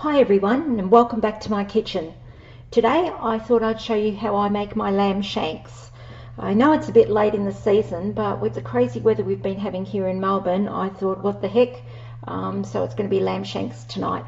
Hi everyone, and welcome back to my kitchen. Today I thought I'd show you how I make my lamb shanks. I know it's a bit late in the season, but with the crazy weather we've been having here in Melbourne, I thought what the heck, so it's going to be lamb shanks tonight.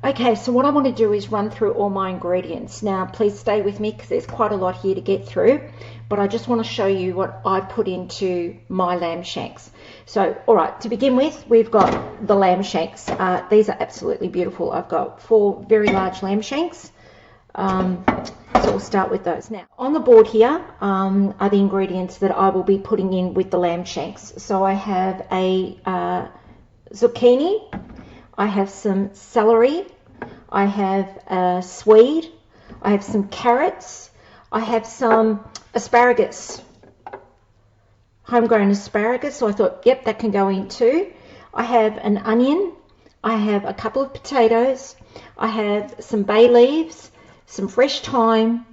Okay, so what I want to do is run through all my ingredients. Now please stay with me because there's quite a lot here to get through, but I just want to show you what I put into my lamb shanks. So alright, to begin with, we've got the lamb shanks. These are absolutely beautiful. I've got 4 very large lamb shanks, so we'll start with those. Now on the board here are the ingredients that I will be putting in with the lamb shanks. So I have a zucchini, I have some celery, I have a swede, I have some carrots, I have some asparagus, homegrown asparagus, so I thought, yep, that can go in too. I have an onion, I have a couple of potatoes, I have some bay leaves, some fresh thyme,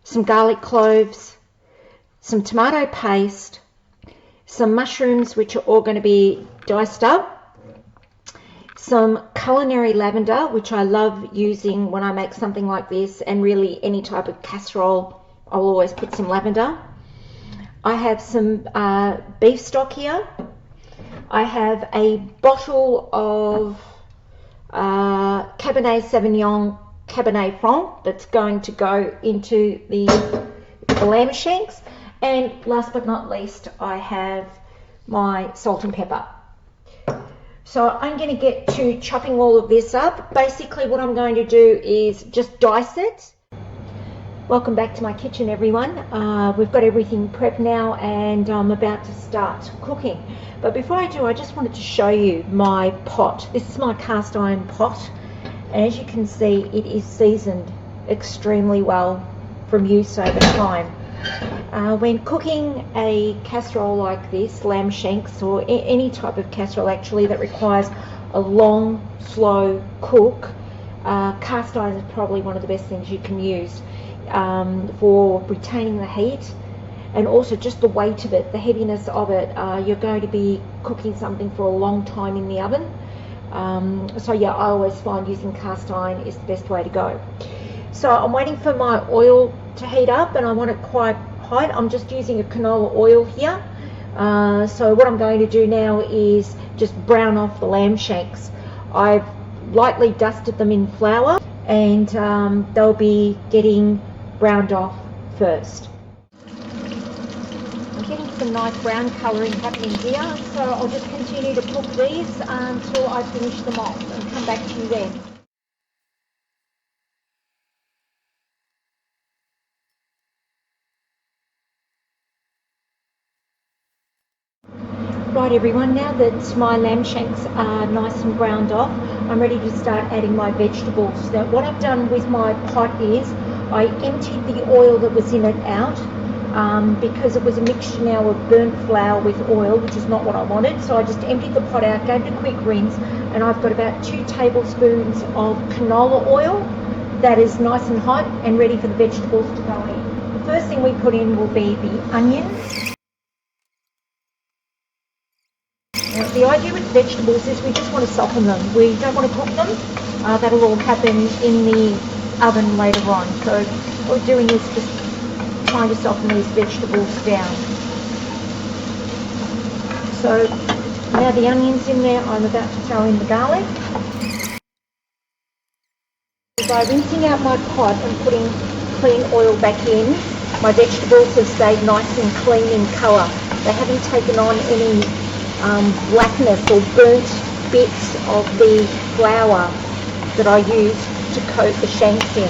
some garlic cloves, some tomato paste, some mushrooms which are all going to be diced up, some culinary lavender, which I love using when I make something like this, and really any type of casserole I'll always put some lavender. I have some beef stock here. I have a bottle of Cabernet Sauvignon Cabernet Franc that's going to go into the lamb shanks, and last but not least I have my salt and pepper. So I'm going to get to chopping all of this up. Basically what I'm going to do is just dice it. Welcome back to my kitchen everyone. We've got everything prepped now and I'm about to start cooking. But before I do, I just wanted to show you my pot. This is my cast iron pot, and as you can see it is seasoned extremely well from use over time. When cooking a casserole like this, lamb shanks, or any type of casserole actually that requires a long, slow cook, cast iron is probably one of the best things you can use for retaining the heat, and also just the weight of it, the heaviness of it. You're going to be cooking something for a long time in the oven. So yeah, I always find using cast iron is the best way to go. So I'm waiting for my oil to heat up, and I want it quite hot. I'm just using a canola oil here. So what I'm going to do now is just brown off the lamb shanks. I've lightly dusted them in flour, and they'll be getting browned off first. I'm getting some nice brown colouring happening here, so I'll just continue to cook these until I finish them off and come back to you then. Right everyone, now that my lamb shanks are nice and browned off, I'm ready to start adding my vegetables. Now what I've done with my pot is I emptied the oil that was in it out because it was a mixture now of burnt flour with oil, which is not what I wanted. So I just emptied the pot out, gave it a quick rinse, and I've got about 2 tablespoons of canola oil that is nice and hot and ready for the vegetables to go in. The first thing we put in will be the onions. Now, the idea with vegetables is we just want to soften them. We don't want to cook them. That'll all happen in the oven later on. So what we're doing is just trying to soften these vegetables down. So now the onions in there, I'm about to throw in the garlic. By rinsing out my pot and putting clean oil back in, my vegetables have stayed nice and clean in colour. They haven't taken on any blackness or burnt bits of the flour that I used to coat the shanks in.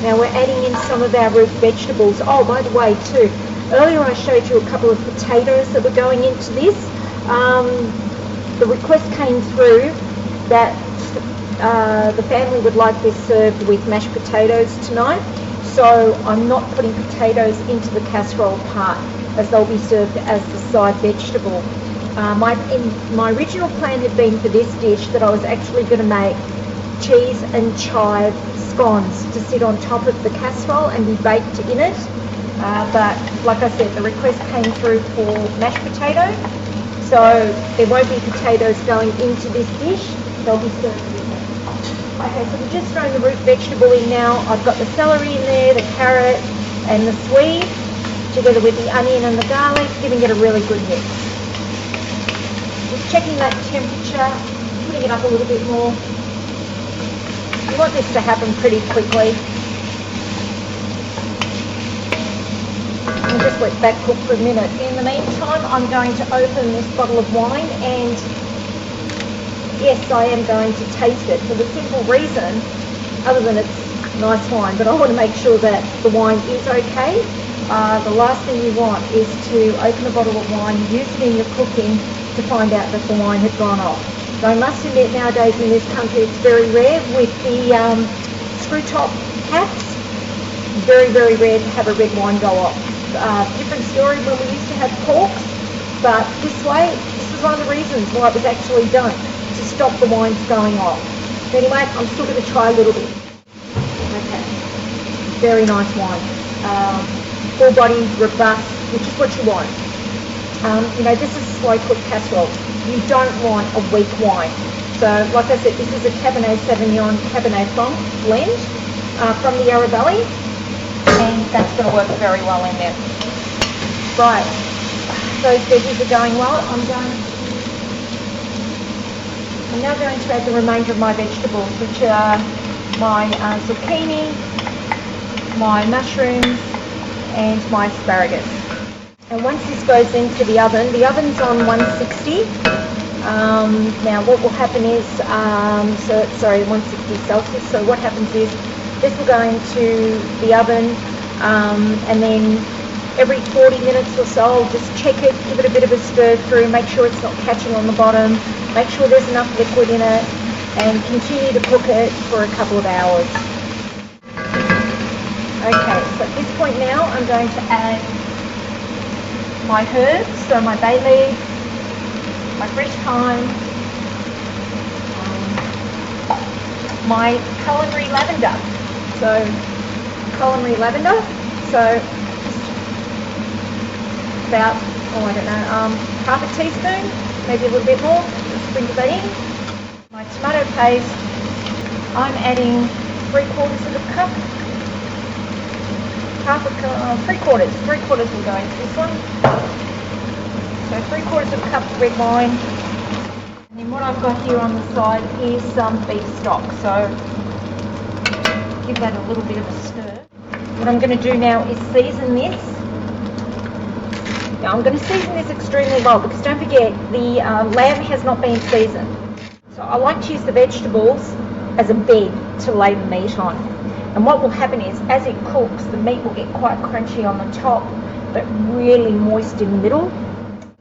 Now we're adding in some of our root vegetables. Oh, by the way too, earlier I showed you a couple of potatoes that were going into this. The request came through that the family would like this served with mashed potatoes tonight, so I'm not putting potatoes into the casserole part, as they'll be served as the side vegetable. My original plan had been for this dish that I was actually going to make cheese and chive scones to sit on top of the casserole and be baked in it. But like I said, the request came through for mashed potato, so there won't be potatoes going into this dish. They'll be served with it. Okay, so we're just throwing the root vegetable in now. I've got the celery in there, the carrot and the swede, together with the onion and the garlic, giving it a really good mix. Just checking that temperature, putting it up a little bit more. You want this to happen pretty quickly. And just let that cook for a minute. In the meantime, I'm going to open this bottle of wine, and yes, I am going to taste it for the simple reason, other than it's nice wine, but I want to make sure that the wine is okay. The last thing you want is to open a bottle of wine, use it in your cooking to find out that the wine had gone off. So I must admit, nowadays in this country it's very rare with the screw top caps. Very, very rare to have a red wine go off. Different story when we used to have corks, but this way, this is one of the reasons why it was actually done, to stop the wines going off. But anyway, I'm still going to try a little bit. Okay, very nice wine. Full body, robust, which is what you want. You know, this is a slow cooked casserole. You don't want a weak wine. So, like I said, this is a Cabernet Sauvignon, Cabernet Franc blend from the Yarra Valley, and that's going to work very well in there. Right, those veggies are going well. I'm now going to add the remainder of my vegetables, which are my zucchini, my mushrooms, and my asparagus. And once this goes into the oven's on 160. Now what will happen is, 160 Celsius. So what happens is, this will go into the oven, and then every 40 minutes or so, I'll just check it, give it a bit of a stir through, make sure it's not catching on the bottom, make sure there's enough liquid in it, and continue to cook it for a couple of hours. Okay, so at this point now, I'm going to add my herbs, so my bay leaf, my fresh thyme, my culinary lavender. So just about, half a teaspoon, maybe a little bit more, just sprinkle that in. My tomato paste, I'm adding 3/4 of a cup. Three quarters will go into this one. So 3/4 of a cup of red wine. And then what I've got here on the side is some beef stock. So give that a little bit of a stir. What I'm going to do now is season this. Now I'm going to season this extremely well, because don't forget, the lamb has not been seasoned. So I like to use the vegetables as a bed to lay the meat on. And what will happen is, as it cooks, the meat will get quite crunchy on the top, but really moist in the middle.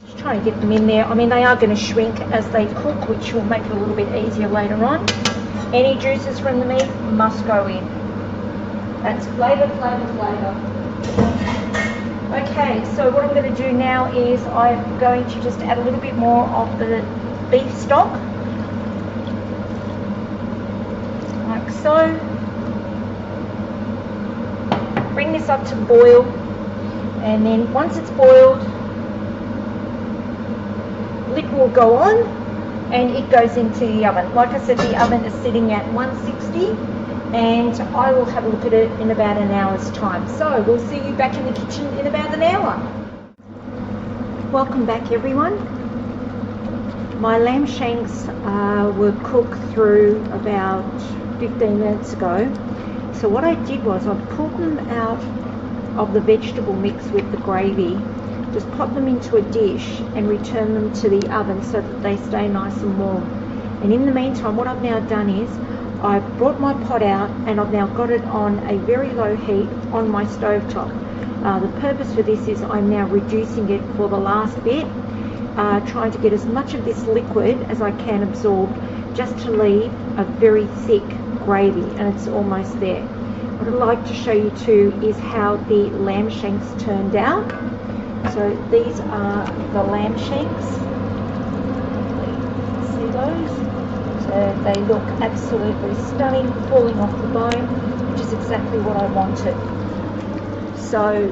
Just trying to get them in there. I mean, they are going to shrink as they cook, which will make it a little bit easier later on. Any juices from the meat must go in. That's flavour. Okay, so what I'm going to do now is I'm going to just add a little bit more of the beef stock, like so. Bring this up to the boil, and then once it's boiled, lid will go on and it goes into the oven. Like I said, the oven is sitting at 160, and I will have a look at it in about an hour's time. So we'll see you back in the kitchen in about an hour. Welcome back, everyone. My lamb shanks were cooked through about 15 minutes ago. So what I did was I pulled them out of the vegetable mix with the gravy, just pop them into a dish and return them to the oven so that they stay nice and warm. And in the meantime, what I've now done is I've brought my pot out, and I've now got it on a very low heat on my stovetop. The purpose for this is I'm now reducing it for the last bit, trying to get as much of this liquid as I can absorb, just to leave a very thick gravy, and it's almost there. What I'd like to show you too is how the lamb shanks turned out. So these are the lamb shanks. See those? So they look absolutely stunning, falling off the bone, which is exactly what I wanted. So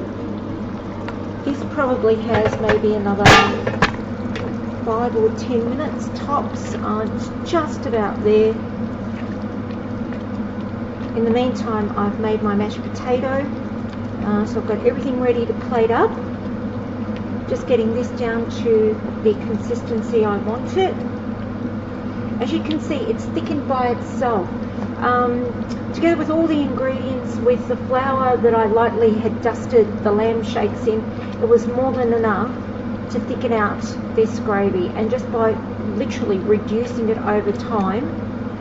this probably has maybe another 5 or 10 minutes tops. It's just about there. In the meantime, I've made my mashed potato, so I've got everything ready to plate up. Just getting this down to the consistency I want it. As you can see, it's thickened by itself. Together with all the ingredients, with the flour that I lightly had dusted the lamb shakes in, it was more than enough to thicken out this gravy. And just by literally reducing it over time,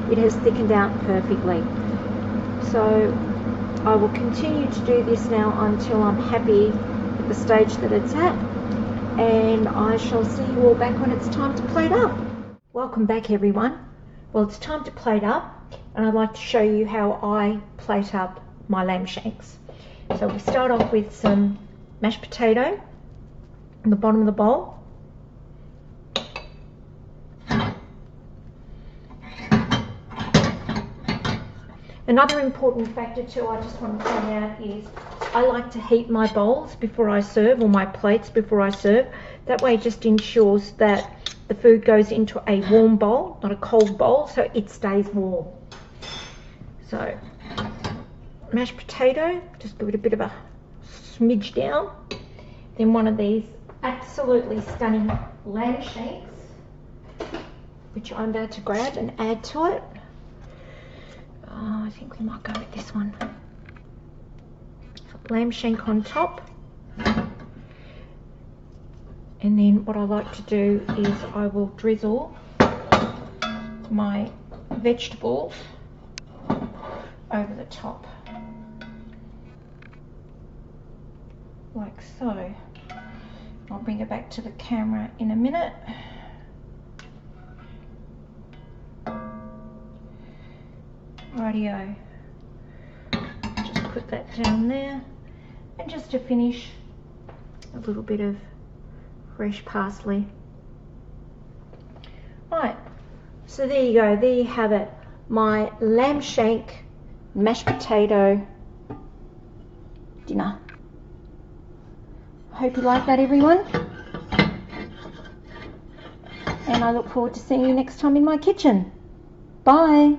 it has thickened out perfectly. So I will continue to do this now until I'm happy at the stage that it's at, and I shall see you all back when it's time to plate up. Welcome back, everyone. Well, it's time to plate up, and I'd like to show you how I plate up my lamb shanks. So we start off with some mashed potato in the bottom of the bowl. Another important factor too, I just want to point out, is I like to heat my bowls before I serve, or my plates before I serve. That way it just ensures that the food goes into a warm bowl, not a cold bowl, so it stays warm. So mashed potato, just give it a bit of a smidge down. Then one of these absolutely stunning lamb shanks, which I'm about to grab and add to it. I think we might go with this one. Lamb shank on top. And then what I like to do is I will drizzle my vegetables over the top, like so. I'll bring it back to the camera in a minute. Rightio. Just put that down there, and just to finish, a little bit of fresh parsley. Right, so there you go, there you have it, my lamb shank mashed potato dinner. I hope you like that, everyone, and I look forward to seeing you next time in my kitchen. Bye.